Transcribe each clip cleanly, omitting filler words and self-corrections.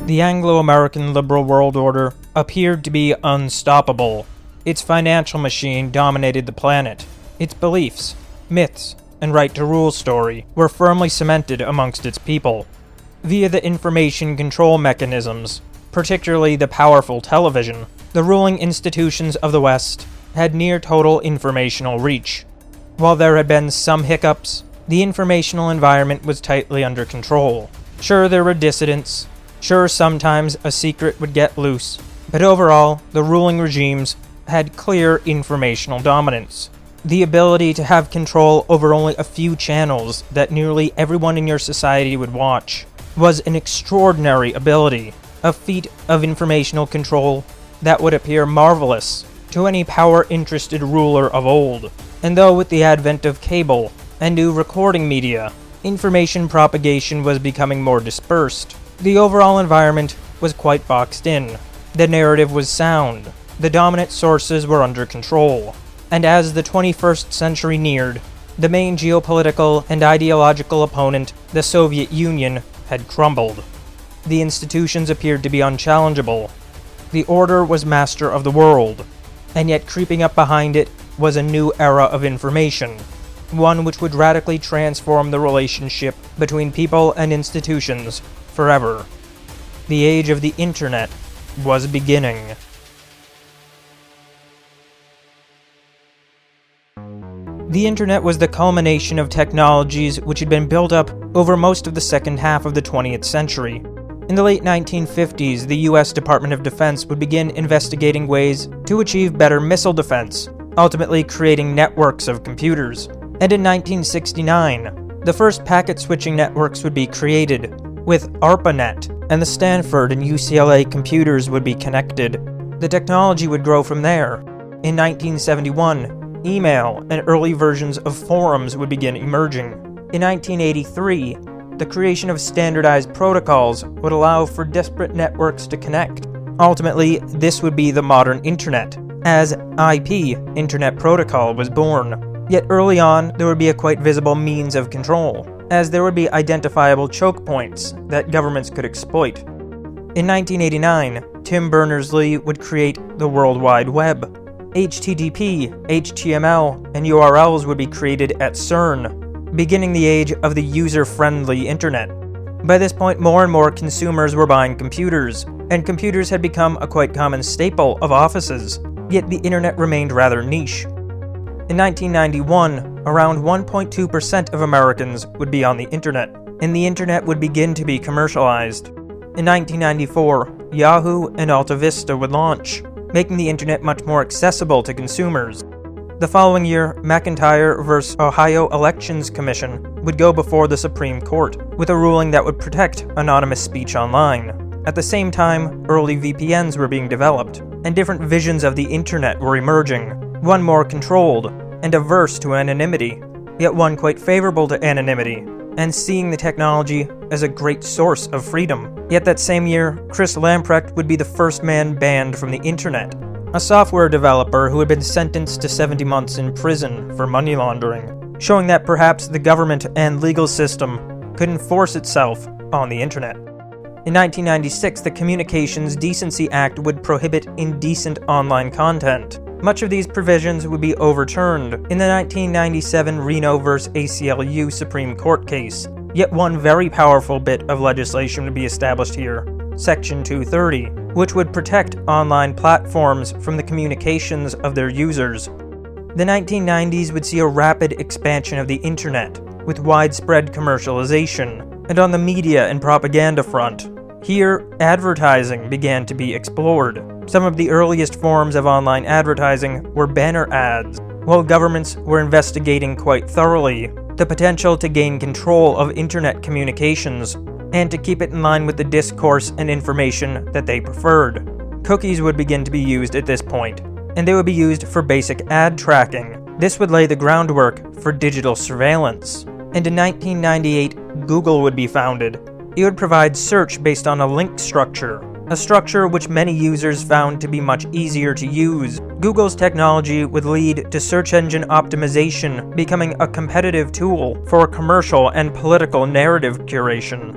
The Anglo-American liberal world order appeared to be unstoppable. Its financial machine dominated the planet. Its beliefs, myths, and right-to-rule story were firmly cemented amongst its people. Via the information control mechanisms, particularly the powerful television, the ruling institutions of the West had near-total informational reach. While there had been some hiccups, the informational environment was tightly under control. Sure, there were dissidents. Sure, sometimes a secret would get loose. But overall, the ruling regimes had clear informational dominance. The ability to have control over only a few channels that nearly everyone in your society would watch was an extraordinary ability, a feat of informational control that would appear marvelous to any power-interested ruler of old. And though with the advent of cable and new recording media, information propagation was becoming more dispersed, the overall environment was quite boxed in. The narrative was sound, the dominant sources were under control, and as the 21st century neared, the main geopolitical and ideological opponent, the Soviet Union, had crumbled. The institutions appeared to be unchallengeable. The order was master of the world, and yet creeping up behind it was a new era of information, one which would radically transform the relationship between people and institutions forever. The age of the internet was beginning. The internet was the culmination of technologies which had been built up over most of the second half of the 20th century. In the late 1950s, the US Department of Defense would begin investigating ways to achieve better missile defense, ultimately creating networks of computers. And in 1969, the first packet switching networks would be created, with ARPANET, and the Stanford and UCLA computers would be connected. The technology would grow from there. In 1971, email and early versions of forums would begin emerging. In 1983, the creation of standardized protocols would allow for disparate networks to connect. Ultimately, this would be the modern internet, as IP, Internet Protocol, was born. Yet early on, there would be a quite visible means of control, as there would be identifiable choke points that governments could exploit. In 1989, Tim Berners-Lee would create the World Wide Web. HTTP, HTML, and URLs would be created at CERN, beginning the age of the user-friendly internet. By this point, more and more consumers were buying computers, and computers had become a quite common staple of offices, yet the internet remained rather niche. In 1991, around 1.2% of Americans would be on the internet, and the internet would begin to be commercialized. In 1994, Yahoo and Alta Vista would launch, making the internet much more accessible to consumers. The following year, McIntyre v. Ohio Elections Commission would go before the Supreme Court, with a ruling that would protect anonymous speech online. At the same time, early VPNs were being developed, and different visions of the internet were emerging, one more controlled and averse to anonymity, yet one quite favorable to anonymity, and seeing the technology as a great source of freedom. Yet that same year, Chris Lamprecht would be the first man banned from the internet, a software developer who had been sentenced to 70 months in prison for money laundering, showing that perhaps the government and legal system could enforce itself on the internet. In 1996, the Communications Decency Act would prohibit indecent online content. Much of these provisions would be overturned in the 1997 Reno v. ACLU Supreme Court case, yet one very powerful bit of legislation would be established here, Section 230, which would protect online platforms from the communications of their users. The 1990s would see a rapid expansion of the internet, with widespread commercialization, and on the media and propaganda front. Here, advertising began to be explored. Some of the earliest forms of online advertising were banner ads, while governments were investigating quite thoroughly the potential to gain control of internet communications and to keep it in line with the discourse and information that they preferred. Cookies would begin to be used at this point, and they would be used for basic ad tracking. This would lay the groundwork for digital surveillance. And in 1998, Google would be founded. It would provide search based on a link structure, a structure which many users found to be much easier to use. Google's technology would lead to search engine optimization becoming a competitive tool for commercial and political narrative curation.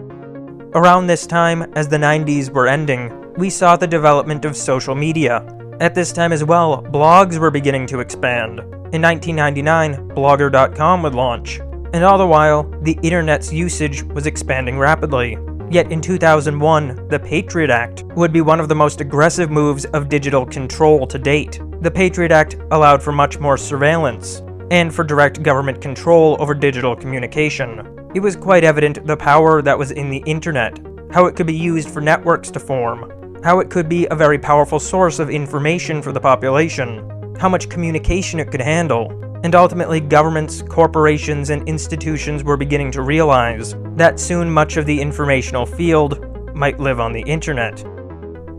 Around this time, as the 90s were ending, we saw the development of social media. At this time as well, blogs were beginning to expand. In 1999, Blogger.com would launch. And all the while, the internet's usage was expanding rapidly. Yet in 2001, the Patriot Act would be one of the most aggressive moves of digital control to date. The Patriot Act allowed for much more surveillance, and for direct government control over digital communication. It was quite evident the power that was in the internet, how it could be used for networks to form, how it could be a very powerful source of information for the population, how much communication it could handle, and ultimately governments, corporations, and institutions were beginning to realize that soon much of the informational field might live on the internet.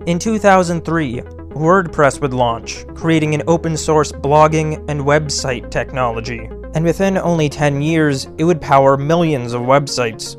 In 2003, WordPress would launch, creating an open-source blogging and website technology, and within only 10 years, it would power millions of websites.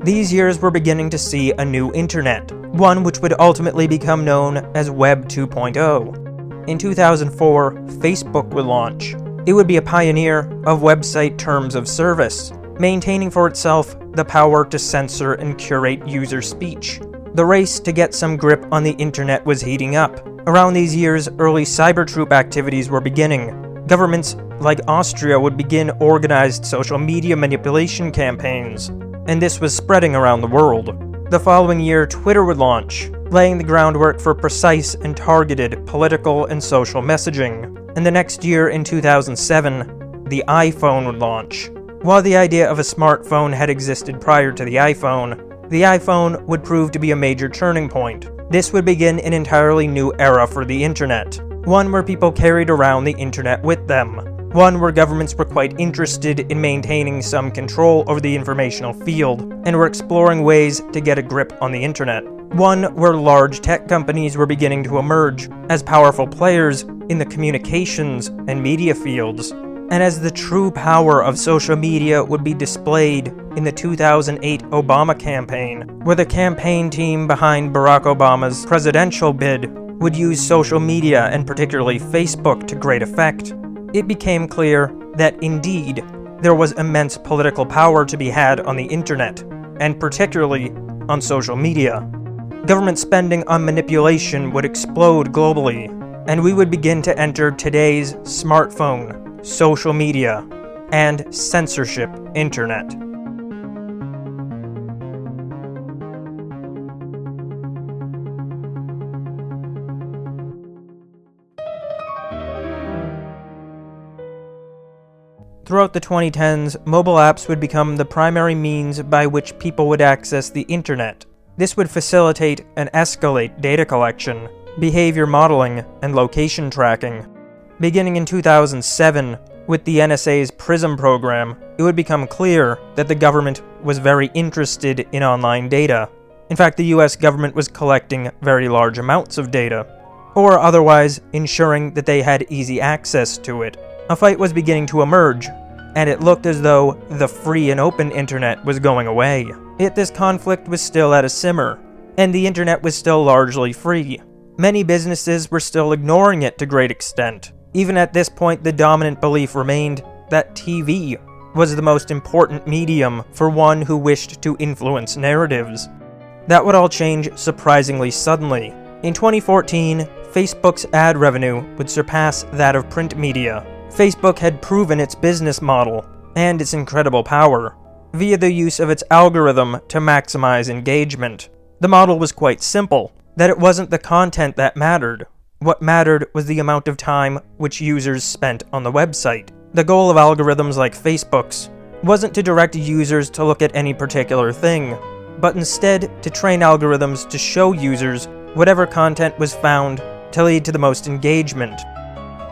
These years were beginning to see a new internet, one which would ultimately become known as Web 2.0. In 2004, Facebook would launch. It would be a pioneer of website terms of service, maintaining for itself the power to censor and curate user speech. The race to get some grip on the internet was heating up. Around these years, early cybertroop activities were beginning. Governments like Austria would begin organized social media manipulation campaigns, and this was spreading around the world. The following year, Twitter would launch, laying the groundwork for precise and targeted political and social messaging. And the next year, in 2007, the iPhone would launch. While the idea of a smartphone had existed prior to the iPhone would prove to be a major turning point. This would begin an entirely new era for the internet, one where people carried around the internet with them, one where governments were quite interested in maintaining some control over the informational field, and were exploring ways to get a grip on the internet, one where large tech companies were beginning to emerge as powerful players in the communications and media fields, and as the true power of social media would be displayed in the 2008 Obama campaign, where the campaign team behind Barack Obama's presidential bid would use social media, and particularly Facebook, to great effect. It became clear that, indeed, there was immense political power to be had on the internet, and particularly on social media. Government spending on manipulation would explode globally, and we would begin to enter today's smartphone, social media, and censorship internet. Throughout the 2010s, mobile apps would become the primary means by which people would access the internet. This would facilitate and escalate data collection, behavior modeling, and location tracking. Beginning in 2007, with the NSA's PRISM program, it would become clear that the government was very interested in online data. In fact, the US government was collecting very large amounts of data, or otherwise ensuring that they had easy access to it. A fight was beginning to emerge, and it looked as though the free and open internet was going away. Yet this conflict was still at a simmer, and the internet was still largely free. Many businesses were still ignoring it to great extent. Even at this point, the dominant belief remained that TV was the most important medium for one who wished to influence narratives. That would all change surprisingly suddenly. In 2014, Facebook's ad revenue would surpass that of print media. Facebook had proven its business model and its incredible power via the use of its algorithm to maximize engagement. The model was quite simple, that it wasn't the content that mattered. What mattered was the amount of time which users spent on the website. The goal of algorithms like Facebook's wasn't to direct users to look at any particular thing, but instead to train algorithms to show users whatever content was found to lead to the most engagement.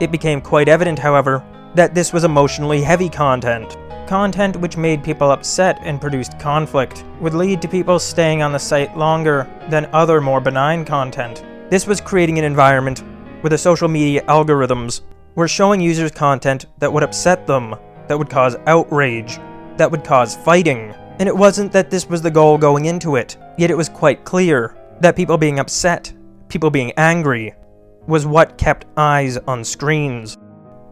It became quite evident, however, that this was emotionally heavy content. Content which made people upset and produced conflict would lead to people staying on the site longer than other more benign content. This was creating an environment where the social media algorithms were showing users content that would upset them, that would cause outrage, that would cause fighting. And it wasn't that this was the goal going into it, yet it was quite clear that people being upset, people being angry, was what kept eyes on screens.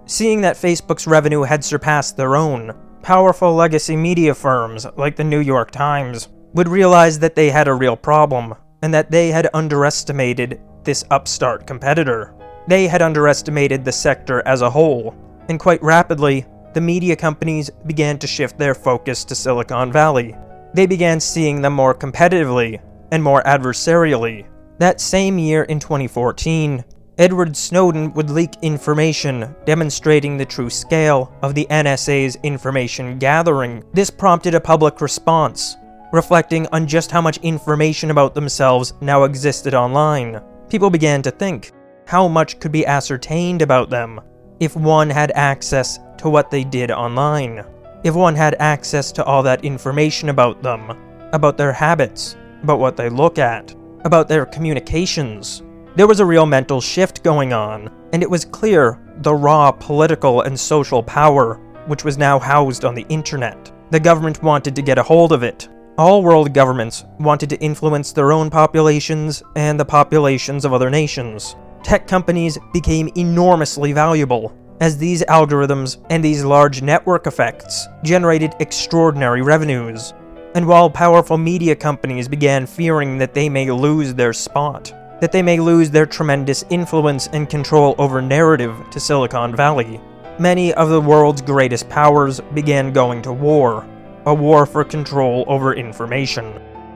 Seeing that Facebook's revenue had surpassed their own, powerful legacy media firms like the New York Times would realize that they had a real problem, and that they had underestimated this upstart competitor. They had underestimated the sector as a whole, and quite rapidly, the media companies began to shift their focus to Silicon Valley. They began seeing them more competitively and more adversarially. That same year in 2014, Edward Snowden would leak information demonstrating the true scale of the NSA's information gathering. This prompted a public response, reflecting on just how much information about themselves now existed online. People began to think, how much could be ascertained about them if one had access to what they did online? If one had access to all that information about them, about their habits, about what they look at, about their communications. There was a real mental shift going on, and it was clear the raw political and social power which was now housed on the internet. The government wanted to get a hold of it. All world governments wanted to influence their own populations and the populations of other nations. Tech companies became enormously valuable, as these algorithms and these large network effects generated extraordinary revenues. And while powerful media companies began fearing that they may lose their spot, that they may lose their tremendous influence and control over narrative to Silicon Valley, many of the world's greatest powers began going to war, a war for control over information.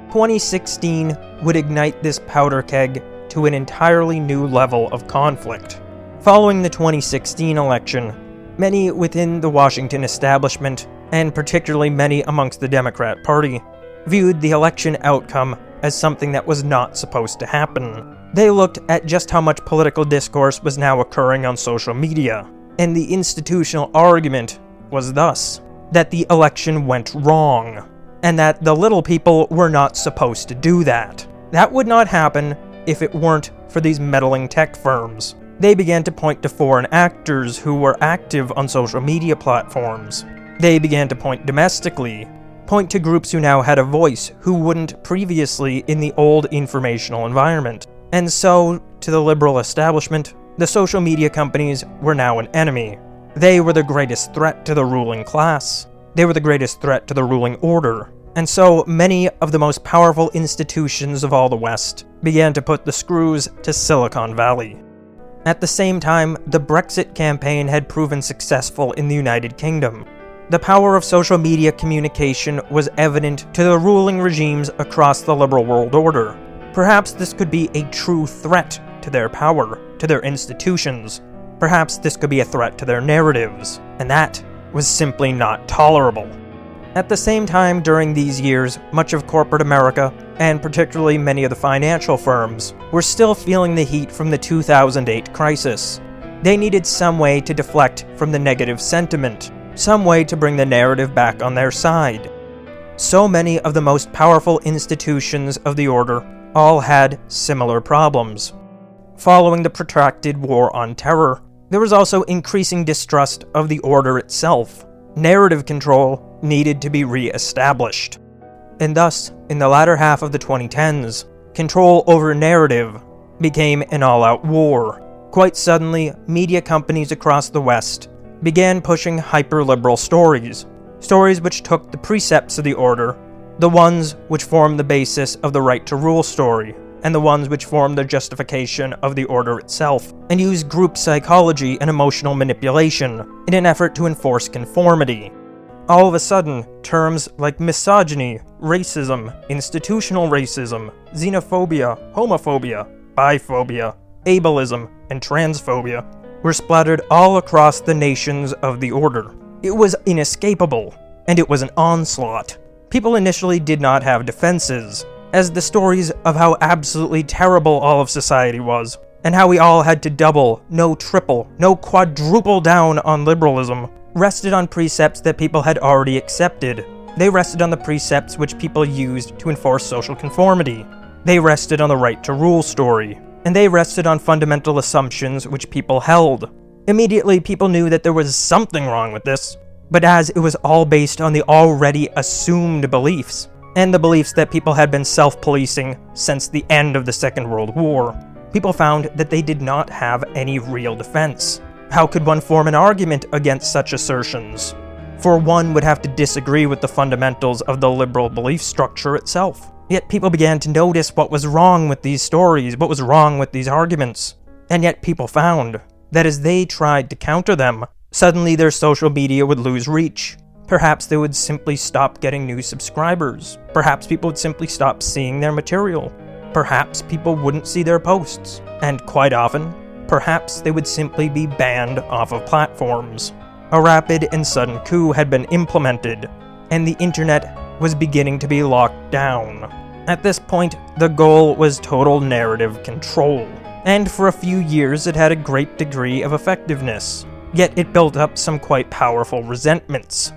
2016 would ignite this powder keg to an entirely new level of conflict. Following the 2016 election, many within the Washington establishment, and particularly many amongst the Democrat Party, viewed the election outcome as something that was not supposed to happen. They looked at just how much political discourse was now occurring on social media, and the institutional argument was thus, that the election went wrong, and that the little people were not supposed to do that. That would not happen if it weren't for these meddling tech firms. They began to point to foreign actors who were active on social media platforms. They began to point domestically, point to groups who now had a voice who wouldn't previously in the old informational environment. And so, to the liberal establishment, the social media companies were now an enemy. They were the greatest threat to the ruling class. They were the greatest threat to the ruling order. And so, many of the most powerful institutions of all the West began to put the screws to Silicon Valley. At the same time, the Brexit campaign had proven successful in the United Kingdom. The power of social media communication was evident to the ruling regimes across the liberal world order. Perhaps this could be a true threat to their power, to their institutions. Perhaps this could be a threat to their narratives, and that was simply not tolerable. At the same time, during these years, much of corporate America, and particularly many of the financial firms, were still feeling the heat from the 2008 crisis. They needed some way to deflect from the negative sentiment, some way to bring the narrative back on their side. So many of the most powerful institutions of the order all had similar problems. Following the protracted war on terror, there was also increasing distrust of the order itself. Narrative control needed to be re-established. And thus, in the latter half of the 2010s, control over narrative became an all-out war. Quite suddenly, media companies across the West began pushing hyper-liberal stories which took the precepts of the order, the ones which form the basis of the right to rule story, and the ones which form the justification of the order itself, and used group psychology and emotional manipulation in an effort to enforce conformity. All of a sudden, terms like misogyny, racism, institutional racism, xenophobia, homophobia, biphobia, ableism, and transphobia were splattered all across the nations of the order. It was inescapable, and it was an onslaught. People initially did not have defenses, as the stories of how absolutely terrible all of society was, and how we all had to double, no triple, no quadruple down on liberalism, rested on precepts that people had already accepted. They rested on the precepts which people used to enforce social conformity. They rested on the right to rule story, and they rested on fundamental assumptions which people held. Immediately, people knew that there was something wrong with this, but as it was all based on the already assumed beliefs, and the beliefs that people had been self-policing since the end of the Second World War, people found that they did not have any real defense. How could one form an argument against such assertions? for one would have to disagree with the fundamentals of the liberal belief structure itself. Yet people began to notice what was wrong with these stories, what was wrong with these arguments. And yet people found that as they tried to counter them, suddenly their social media would lose reach. Perhaps they would simply stop getting new subscribers. Perhaps people would simply stop seeing their material. Perhaps people wouldn't see their posts. And quite often, perhaps they would simply be banned off of platforms. A rapid and sudden coup had been implemented, and the internet was beginning to be locked down. At this point, the goal was total narrative control, and for a few years it had a great degree of effectiveness, yet it built up some quite powerful resentments.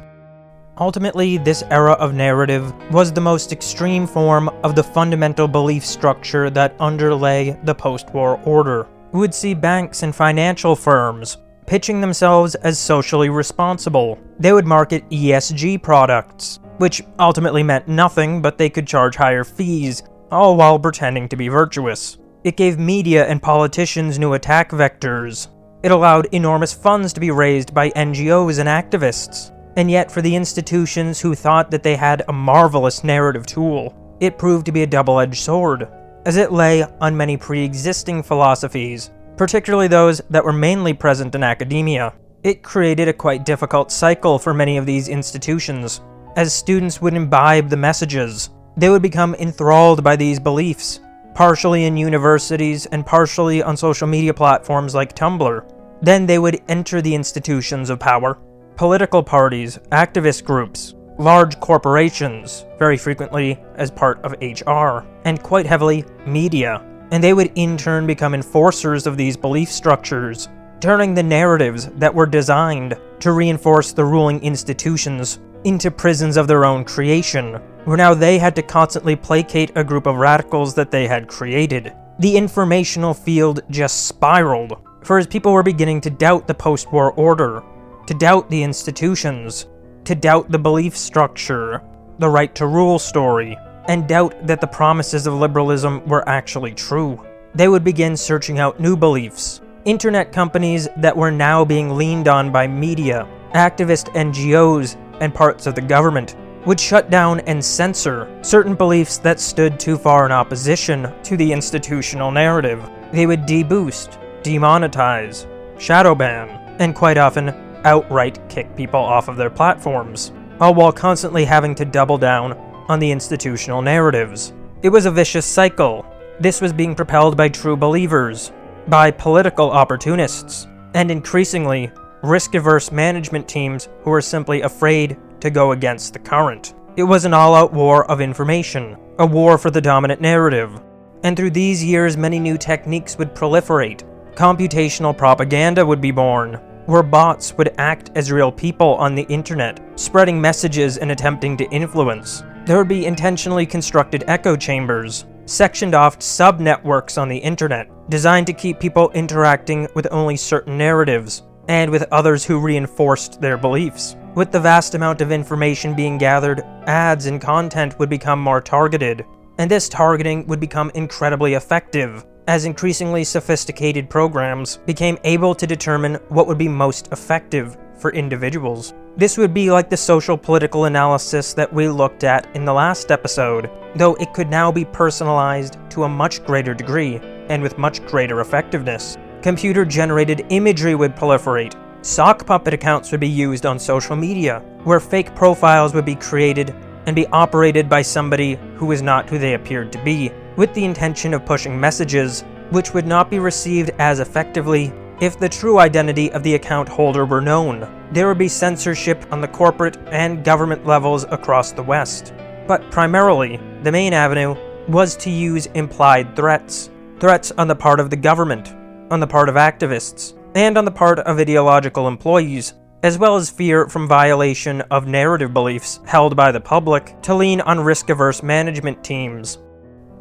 Ultimately, this era of narrative was the most extreme form of the fundamental belief structure that underlay the post-war order. We would see banks and financial firms pitching themselves as socially responsible. They would market ESG products, which ultimately meant nothing, but they could charge higher fees, all while pretending to be virtuous. It gave media and politicians new attack vectors. It allowed enormous funds to be raised by NGOs and activists. And yet, for the institutions who thought that they had a marvelous narrative tool, it proved to be a double-edged sword, as it lay on many pre-existing philosophies, particularly those that were mainly present in academia. It created a quite difficult cycle for many of these institutions. As students would imbibe the messages, they would become enthralled by these beliefs, partially in universities and partially on social media platforms like Tumblr. Then they would enter the institutions of power. Political parties, activist groups, large corporations, very frequently as part of HR, and quite heavily, media. And they would in turn become enforcers of these belief structures, turning the narratives that were designed to reinforce the ruling institutions into prisons of their own creation, where now they had to constantly placate a group of radicals that they had created. The informational field just spiraled, for as people were beginning to doubt the post-war order, to doubt the institutions, to doubt the belief structure, the right to rule story, and doubt that the promises of liberalism were actually true, they would begin searching out new beliefs. Internet companies that were now being leaned on by media, activist NGOs, and parts of the government would shut down and censor certain beliefs that stood too far in opposition to the institutional narrative. They would deboost, demonetize, shadow ban, and quite often outright kick people off of their platforms, all while constantly having to double down on the institutional narratives. It was a vicious cycle. This was being propelled by true believers, by political opportunists, and increasingly risk-averse management teams who were simply afraid to go against the current. It was an all-out war of information, a war for the dominant narrative. And through these years, many new techniques would proliferate. Computational propaganda would be born, where bots would act as real people on the internet, spreading messages and attempting to influence. There would be intentionally constructed echo chambers, sectioned off sub-networks on the internet, designed to keep people interacting with only certain narratives, and with others who reinforced their beliefs. With the vast amount of information being gathered, ads and content would become more targeted, and this targeting would become incredibly effective, as increasingly sophisticated programs became able to determine what would be most effective for individuals. This would be like the social political analysis that we looked at in the last episode, though it could now be personalized to a much greater degree, and with much greater effectiveness. Computer-generated imagery would proliferate. Sock puppet accounts would be used on social media, where fake profiles would be created and be operated by somebody who was not who they appeared to be, with the intention of pushing messages which would not be received as effectively if the true identity of the account holder were known. There would be censorship on the corporate and government levels across the West. But primarily, the main avenue was to use implied threats. Threats on the part of the government, on the part of activists, and on the part of ideological employees, as well as fear from violation of narrative beliefs held by the public to lean on risk-averse management teams.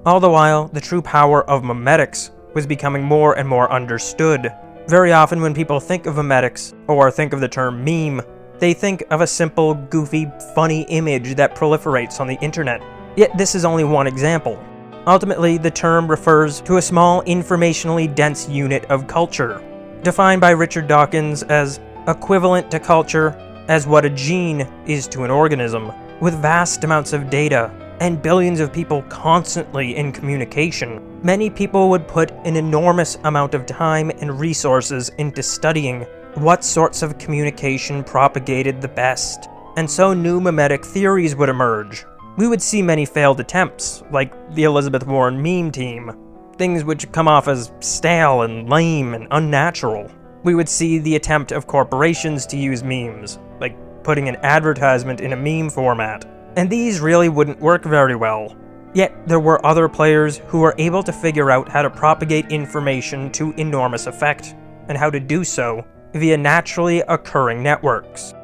All the while, the true power of memetics was becoming more and more understood. Very often when people think of memetics, or think of the term meme, they think of a simple, goofy, funny image that proliferates on the internet. Yet this is only one example. Ultimately, the term refers to a small, informationally dense unit of culture, defined by Richard Dawkins as equivalent to culture as what a gene is to an organism. With vast amounts of data and billions of people constantly in communication, many people would put an enormous amount of time and resources into studying what sorts of communication propagated the best. And so new mimetic theories would emerge. We would see many failed attempts, like the Elizabeth Warren meme team, things which come off as stale and lame and unnatural. We would see the attempt of corporations to use memes, like putting an advertisement in a meme format, and these really wouldn't work very well. Yet there were other players who were able to figure out how to propagate information to enormous effect, and how to do so via naturally occurring networks.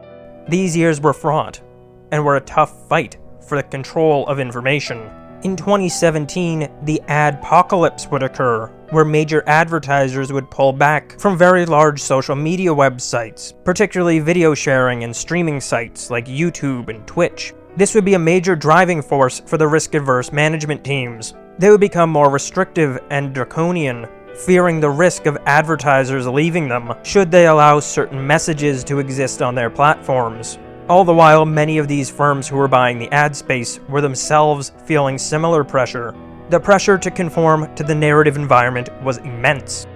These years were fraught, and were a tough fight for the control of information. In 2017, the adpocalypse would occur, where major advertisers would pull back from very large social media websites, particularly video sharing and streaming sites like YouTube and Twitch. This would be a major driving force for the risk-averse management teams. They would become more restrictive and draconian, fearing the risk of advertisers leaving them should they allow certain messages to exist on their platforms. All the while, many of these firms who were buying the ad space were themselves feeling similar pressure. The pressure to conform to the narrative environment was immense.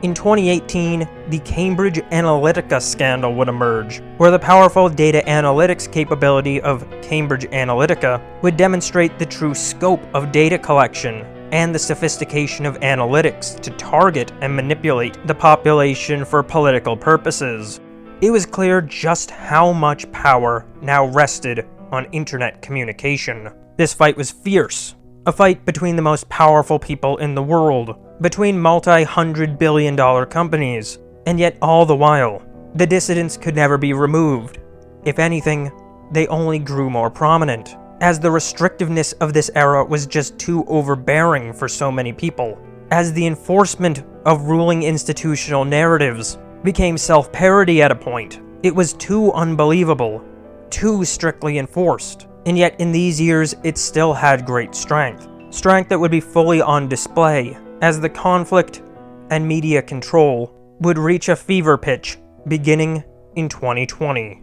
In 2018, the Cambridge Analytica scandal would emerge, where the powerful data analytics capability of Cambridge Analytica would demonstrate the true scope of data collection and the sophistication of analytics to target and manipulate the population for political purposes. It was clear just how much power now rested on internet communication. This fight was fierce, a fight between the most powerful people in the world, between multi-hundred-billion-dollar companies, and yet all the while, the dissidents could never be removed. If anything, they only grew more prominent, as the restrictiveness of this era was just too overbearing for so many people, as the enforcement of ruling institutional narratives became self-parody at a point. It was too unbelievable, too strictly enforced, and yet in these years it still had great strength that would be fully on display as the conflict and media control would reach a fever pitch beginning in 2020.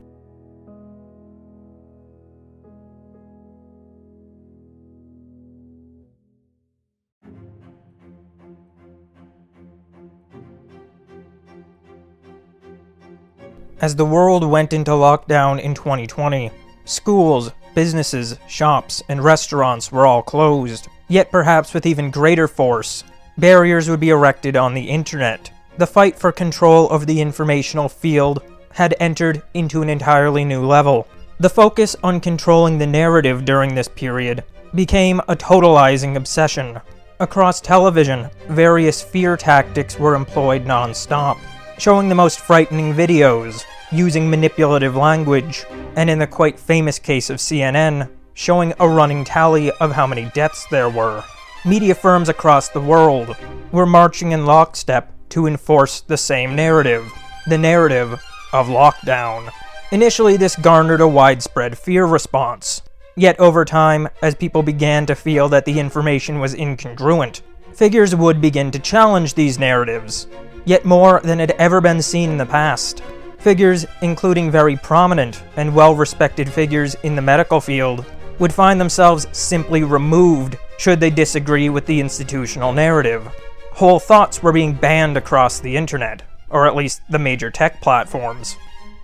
As the world went into lockdown in 2020, schools, businesses, shops, and restaurants were all closed. Yet perhaps with even greater force, barriers would be erected on the internet. The fight for control of the informational field had entered into an entirely new level. The focus on controlling the narrative during this period became a totalizing obsession. Across television, various fear tactics were employed non-stop, showing the most frightening videos, using manipulative language, and in the quite famous case of CNN, showing a running tally of how many deaths there were. Media firms across the world were marching in lockstep to enforce the same narrative, the narrative of lockdown. Initially, this garnered a widespread fear response. Yet over time, as people began to feel that the information was incongruent, figures would begin to challenge these narratives, yet more than had ever been seen in the past. Figures, including very prominent and well-respected figures in the medical field, would find themselves simply removed should they disagree with the institutional narrative. Whole thoughts were being banned across the internet, or at least the major tech platforms,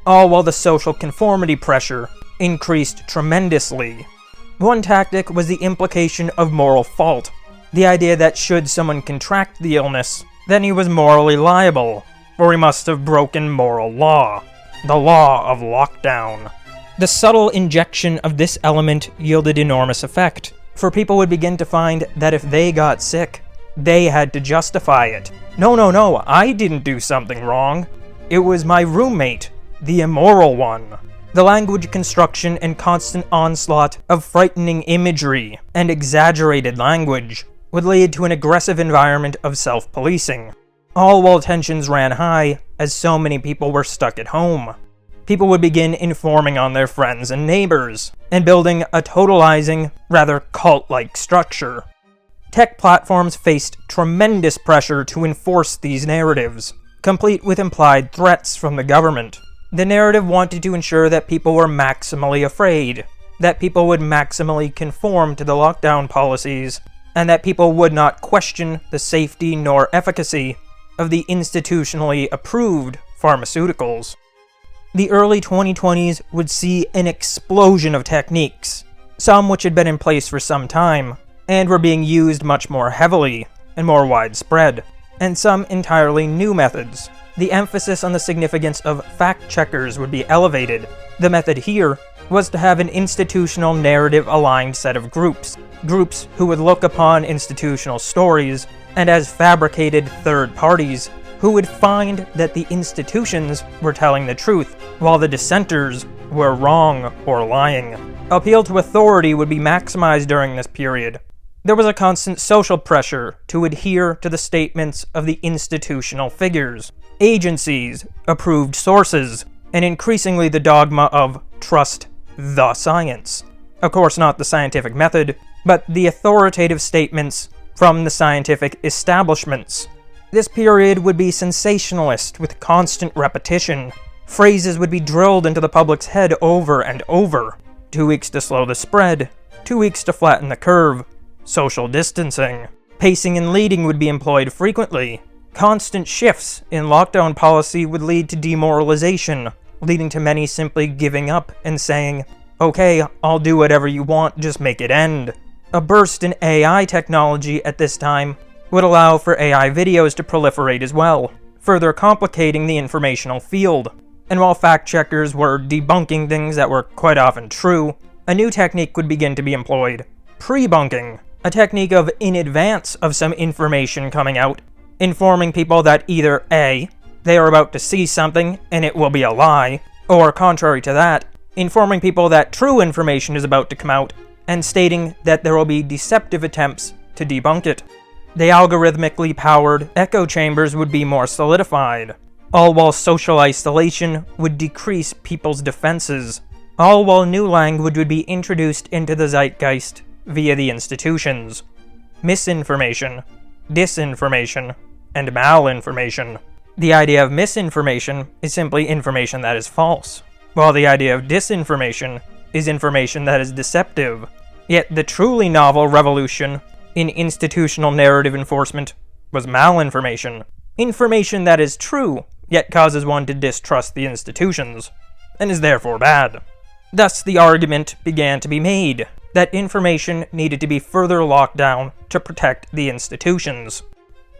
all while the social conformity pressure increased tremendously. One tactic was the implication of moral fault, the idea that should someone contract the illness, then he was morally liable, or he must have broken moral law, the law of lockdown. The subtle injection of this element yielded enormous effect, for people would begin to find that if they got sick, they had to justify it. No, I didn't do something wrong. It was my roommate, the immoral one. The language construction and constant onslaught of frightening imagery and exaggerated language would lead to an aggressive environment of self-policing, all while tensions ran high as so many people were stuck at home. People would begin informing on their friends and neighbors, and building a totalizing, rather cult-like structure. Tech platforms faced tremendous pressure to enforce these narratives, complete with implied threats from the government. The narrative wanted to ensure that people were maximally afraid, that people would maximally conform to the lockdown policies, and that people would not question the safety nor efficacy of the institutionally approved pharmaceuticals. The early 2020s would see an explosion of techniques, some which had been in place for some time, and were being used much more heavily and more widespread, and some entirely new methods. The emphasis on the significance of fact-checkers would be elevated. The method here was to have an institutional narrative-aligned set of groups who would look upon institutional stories and as fabricated third parties who would find that the institutions were telling the truth, while the dissenters were wrong or lying. Appeal to authority would be maximized during this period. There was a constant social pressure to adhere to the statements of the institutional figures, agencies, approved sources, and increasingly the dogma of trust the science. Of course, not the scientific method, but the authoritative statements from the scientific establishments. This period would be sensationalist with constant repetition. Phrases would be drilled into the public's head over and over. 2 weeks to slow the spread, 2 weeks to flatten the curve, social distancing. Pacing and leading would be employed frequently. Constant shifts in lockdown policy would lead to demoralization, leading to many simply giving up and saying, "Okay, I'll do whatever you want, just make it end." A burst in AI technology at this time would allow for AI videos to proliferate as well, further complicating the informational field. And while fact-checkers were debunking things that were quite often true, a new technique would begin to be employed: pre-bunking, a technique of in advance of some information coming out, informing people that either A, they are about to see something and it will be a lie, or contrary to that, informing people that true information is about to come out, and stating that there will be deceptive attempts to debunk it. The algorithmically powered echo chambers would be more solidified, all while social isolation would decrease people's defenses, all while new language would be introduced into the zeitgeist via the institutions. Misinformation, disinformation, and malinformation. The idea of misinformation is simply information that is false, while the idea of disinformation is information that is deceptive. Yet the truly novel revolution in institutional narrative enforcement was malinformation. Information that is true, yet causes one to distrust the institutions, and is therefore bad. Thus the argument began to be made that information needed to be further locked down to protect the institutions.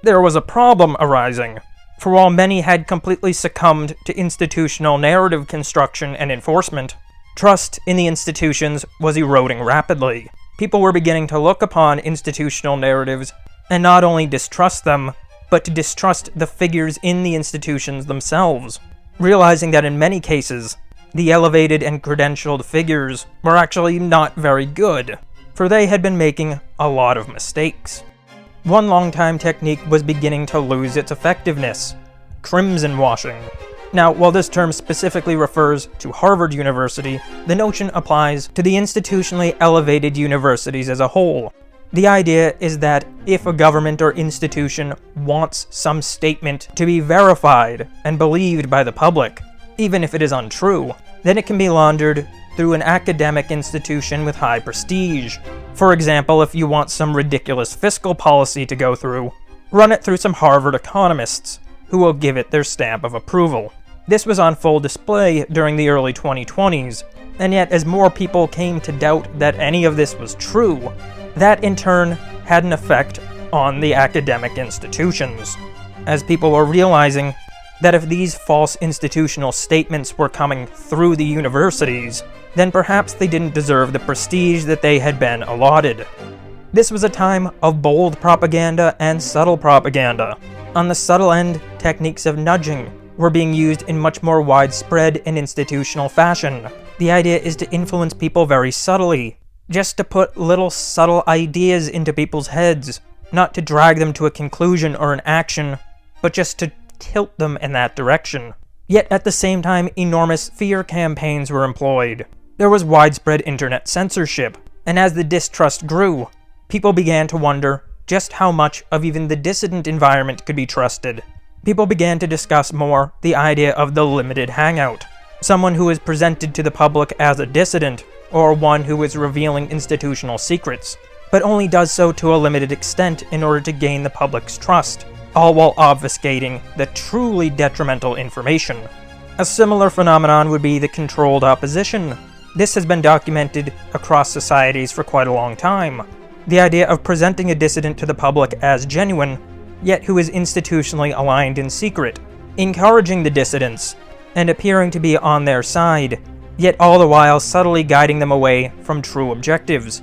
There was a problem arising, for while many had completely succumbed to institutional narrative construction and enforcement, trust in the institutions was eroding rapidly. People were beginning to look upon institutional narratives and not only distrust them, but to distrust the figures in the institutions themselves, realizing that in many cases, the elevated and credentialed figures were actually not very good, for they had been making a lot of mistakes. One long-time technique was beginning to lose its effectiveness: crimson washing. Now, while this term specifically refers to Harvard University, the notion applies to the institutionally elevated universities as a whole. The idea is that if a government or institution wants some statement to be verified and believed by the public, even if it is untrue, then it can be laundered through an academic institution with high prestige. For example, if you want some ridiculous fiscal policy to go through, run it through some Harvard economists, who will give it their stamp of approval. This was on full display during the early 2020s, and yet as more people came to doubt that any of this was true, that in turn had an effect on the academic institutions, as people were realizing that if these false institutional statements were coming through the universities, then perhaps they didn't deserve the prestige that they had been allotted. This was a time of bold propaganda and subtle propaganda. On the subtle end, techniques of nudging were being used in much more widespread and institutional fashion. The idea is to influence people very subtly, just to put little subtle ideas into people's heads, not to drag them to a conclusion or an action, but just to tilt them in that direction. Yet at the same time, enormous fear campaigns were employed. There was widespread internet censorship, and as the distrust grew, people began to wonder just how much of even the dissident environment could be trusted. People began to discuss more the idea of the limited hangout, someone who is presented to the public as a dissident, or one who is revealing institutional secrets, but only does so to a limited extent in order to gain the public's trust, all while obfuscating the truly detrimental information. A similar phenomenon would be the controlled opposition. This has been documented across societies for quite a long time. The idea of presenting a dissident to the public as genuine, yet who is institutionally aligned in secret, encouraging the dissidents, and appearing to be on their side, yet all the while subtly guiding them away from true objectives.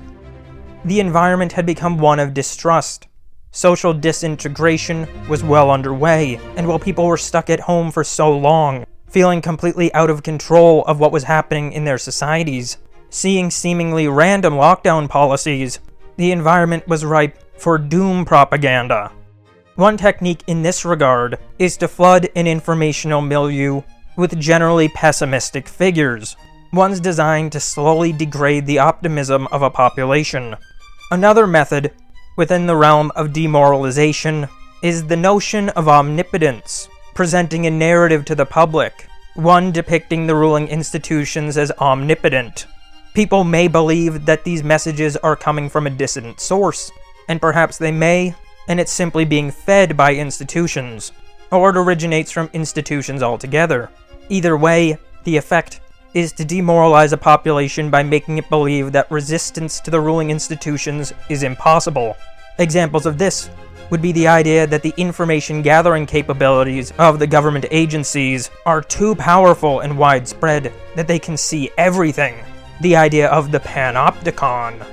The environment had become one of distrust. Social disintegration was well underway, and while people were stuck at home for so long, feeling completely out of control of what was happening in their societies, seeing seemingly random lockdown policies, the environment was ripe for doom propaganda. One technique in this regard is to flood an informational milieu with generally pessimistic figures, ones designed to slowly degrade the optimism of a population. Another method, within the realm of demoralization, is the notion of omnipotence, presenting a narrative to the public, one depicting the ruling institutions as omnipotent. People may believe that these messages are coming from a dissident source, and perhaps they may, and it's simply being fed by institutions, or it originates from institutions altogether. Either way, the effect is to demoralize a population by making it believe that resistance to the ruling institutions is impossible. Examples of this would be the idea that the information gathering capabilities of the government agencies are too powerful and widespread that they can see everything. The idea of the panopticon.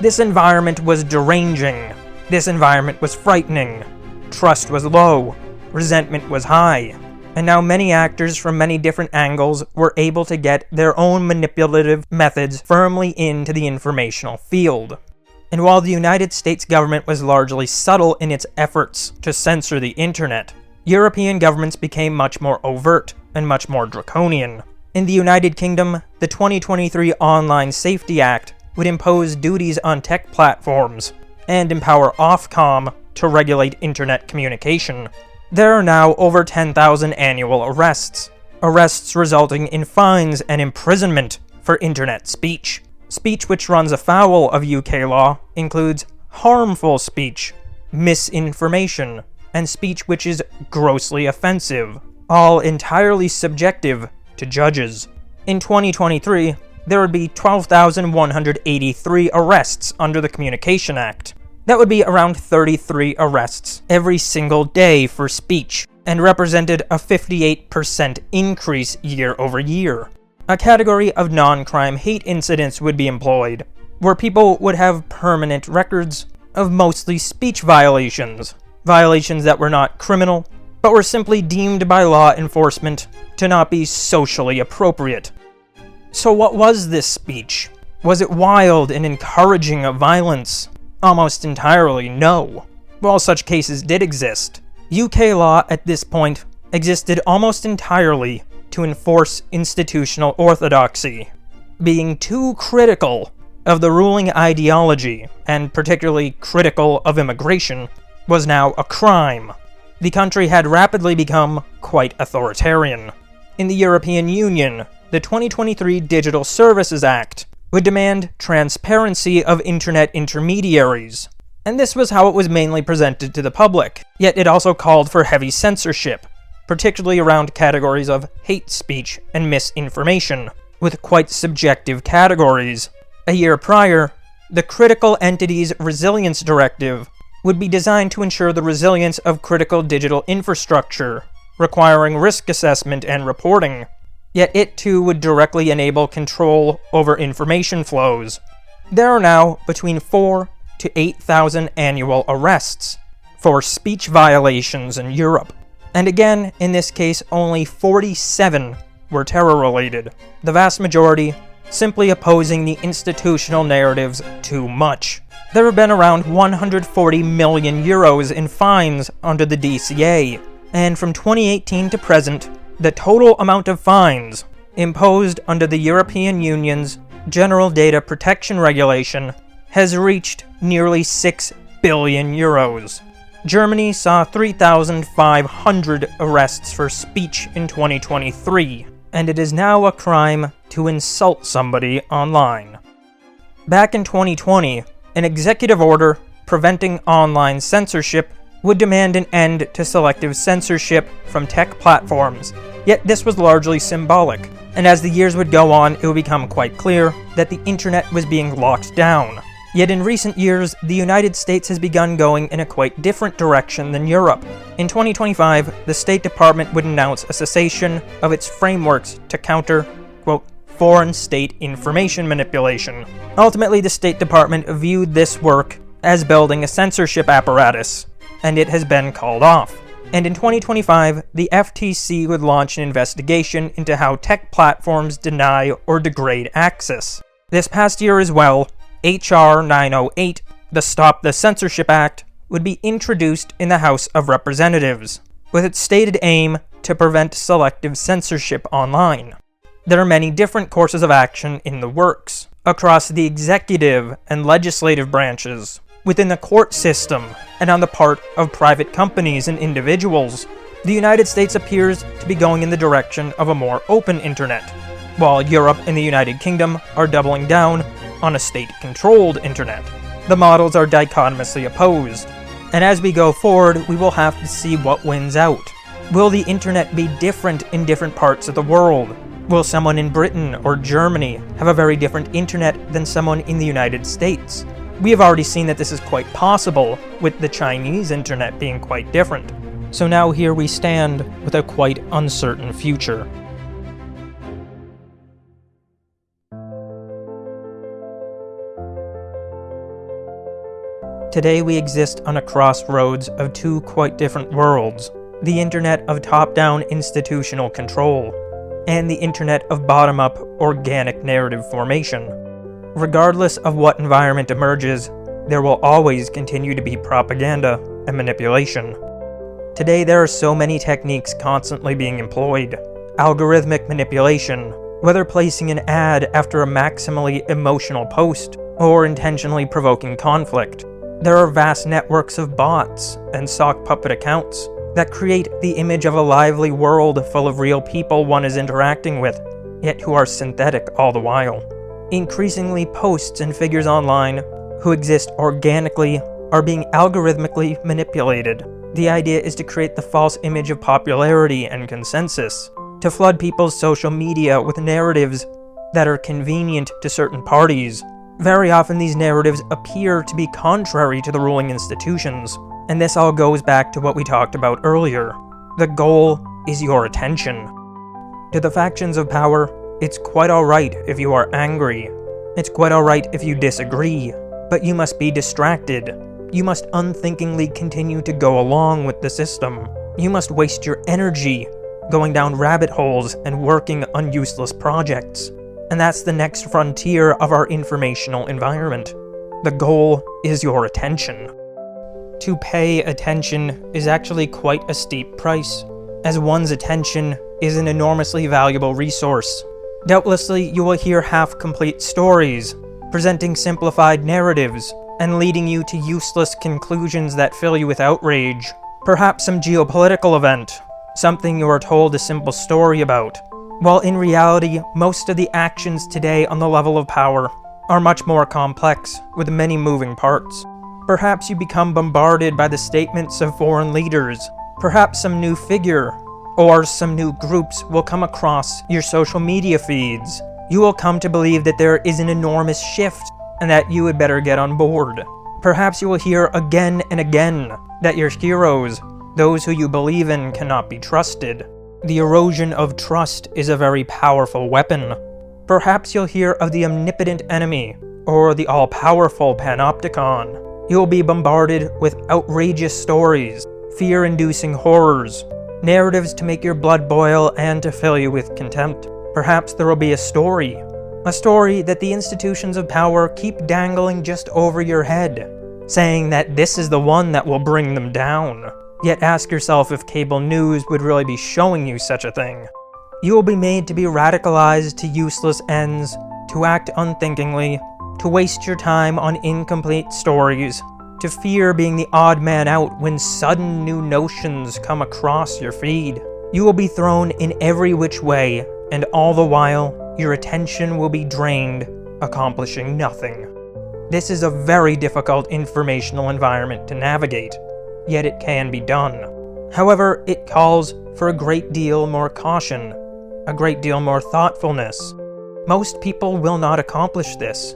This environment was deranging. This environment was frightening. Trust was low. Resentment was high. And now many actors from many different angles were able to get their own manipulative methods firmly into the informational field. And while the United States government was largely subtle in its efforts to censor the internet, European governments became much more overt and much more draconian. In the United Kingdom, the 2023 Online Safety Act would impose duties on tech platforms and empower Ofcom to regulate internet communication. There are now over 10,000 annual arrests resulting in fines and imprisonment for internet speech. Speech which runs afoul of UK law includes harmful speech, misinformation, and speech which is grossly offensive, all entirely subjective to judges. In 2023, there would be 12,183 arrests under the Communication Act. That would be around 33 arrests every single day for speech, and represented a 58% increase year over year. A category of non-crime hate incidents would be employed, where people would have permanent records of mostly speech violations that were not criminal, but were simply deemed by law enforcement to not be socially appropriate. So what was this speech? Was it wild and encouraging of violence? Almost entirely no. While such cases did exist, UK law at this point existed almost entirely to enforce institutional orthodoxy. Being too critical of the ruling ideology, and particularly critical of immigration, was now a crime. The country had rapidly become quite authoritarian. In the European Union, the 2023 Digital Services Act would demand transparency of internet intermediaries, and this was how it was mainly presented to the public, yet it also called for heavy censorship, particularly around categories of hate speech and misinformation, with quite subjective categories. A year prior, the Critical Entities Resilience Directive would be designed to ensure the resilience of critical digital infrastructure, requiring risk assessment and reporting, yet it too would directly enable control over information flows. There are now between 4,000 to 8,000 annual arrests for speech violations in Europe. And again, in this case, only 47 were terror-related, the vast majority simply opposing the institutional narratives too much. There have been around 140 million euros in fines under the DCA, and from 2018 to present, the total amount of fines imposed under the European Union's General Data Protection Regulation has reached nearly 6 billion euros. Germany saw 3,500 arrests for speech in 2023, and it is now a crime to insult somebody online. Back in 2020, an executive order preventing online censorship would demand an end to selective censorship from tech platforms, yet this was largely symbolic, and as the years would go on, it would become quite clear that the internet was being locked down. Yet in recent years, the United States has begun going in a quite different direction than Europe. In 2025, the State Department would announce a cessation of its frameworks to counter, quote, foreign state information manipulation. Ultimately, the State Department viewed this work as building a censorship apparatus, and it has been called off. And in 2025, the FTC would launch an investigation into how tech platforms deny or degrade access. This past year as well, H.R. 908, the Stop the Censorship Act, would be introduced in the House of Representatives, with its stated aim to prevent selective censorship online. There are many different courses of action in the works, across the executive and legislative branches, within the court system, and on the part of private companies and individuals. The United States appears to be going in the direction of a more open internet, while Europe and the United Kingdom are doubling down on a state-controlled internet. The models are dichotomously opposed, and as we go forward, we will have to see what wins out. Will the internet be different in different parts of the world? Will someone in Britain or Germany have a very different internet than someone in the United States? We have already seen that this is quite possible, with the Chinese internet being quite different. So now here we stand with a quite uncertain future. Today we exist on a crossroads of two quite different worlds, the internet of top-down institutional control, and the internet of bottom-up organic narrative formation. Regardless of what environment emerges, there will always continue to be propaganda and manipulation. Today there are so many techniques constantly being employed. Algorithmic manipulation, whether placing an ad after a maximally emotional post, or intentionally provoking conflict. There are vast networks of bots and sock puppet accounts that create the image of a lively world full of real people one is interacting with, yet who are synthetic all the while. Increasingly, posts and figures online who exist organically are being algorithmically manipulated. The idea is to create the false image of popularity and consensus, to flood people's social media with narratives that are convenient to certain parties. Very often these narratives appear to be contrary to the ruling institutions, and this all goes back to what we talked about earlier. The goal is your attention. To the factions of power, it's quite alright if you are angry. It's quite alright if you disagree, but you must be distracted. You must unthinkingly continue to go along with the system. You must waste your energy going down rabbit holes and working on useless projects. And that's the next frontier of our informational environment. The goal is your attention. To pay attention is actually quite a steep price, as one's attention is an enormously valuable resource. Doubtlessly, you will hear half-complete stories, presenting simplified narratives, and leading you to useless conclusions that fill you with outrage. Perhaps some geopolitical event, something you are told a simple story about, while in reality, most of the actions today on the level of power are much more complex, with many moving parts. Perhaps you become bombarded by the statements of foreign leaders. Perhaps some new figure or some new groups will come across your social media feeds. You will come to believe that there is an enormous shift and that you had better get on board. Perhaps you will hear again and again that your heroes, those who you believe in, cannot be trusted. The erosion of trust is a very powerful weapon. Perhaps you'll hear of the omnipotent enemy, or the all-powerful panopticon. You'll be bombarded with outrageous stories, fear-inducing horrors, narratives to make your blood boil and to fill you with contempt. Perhaps there will be a story that the institutions of power keep dangling just over your head, saying that this is the one that will bring them down. Yet ask yourself if cable news would really be showing you such a thing. You will be made to be radicalized to useless ends, to act unthinkingly, to waste your time on incomplete stories, to fear being the odd man out when sudden new notions come across your feed. You will be thrown in every which way and all the while, your attention will be drained, accomplishing nothing. This is a very difficult informational environment to navigate, yet it can be done. However, it calls for a great deal more caution, a great deal more thoughtfulness. Most people will not accomplish this,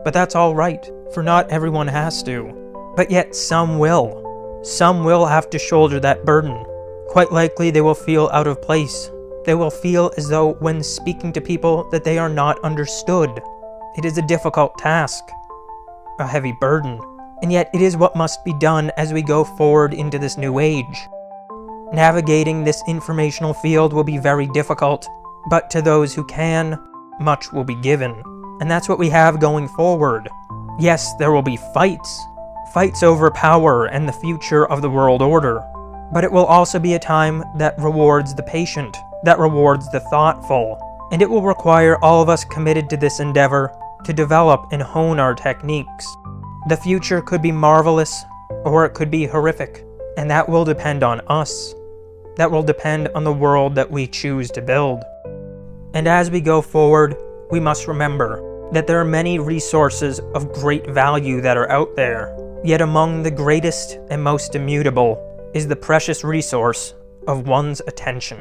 but that's all right, for not everyone has to. But yet some will. Some will have to shoulder that burden. Quite likely they will feel out of place. They will feel as though when speaking to people that they are not understood. It is a difficult task, a heavy burden, and yet it is what must be done as we go forward into this new age. Navigating this informational field will be very difficult, but to those who can, much will be given. And that's what we have going forward. Yes, there will be fights over power and the future of the world order. But it will also be a time that rewards the patient, that rewards the thoughtful. And it will require all of us committed to this endeavor to develop and hone our techniques. The future could be marvelous, or it could be horrific. And that will depend on us. That will depend on the world that we choose to build. And as we go forward, we must remember that there are many resources of great value that are out there. Yet among the greatest and most immutable is the precious resource of one's attention.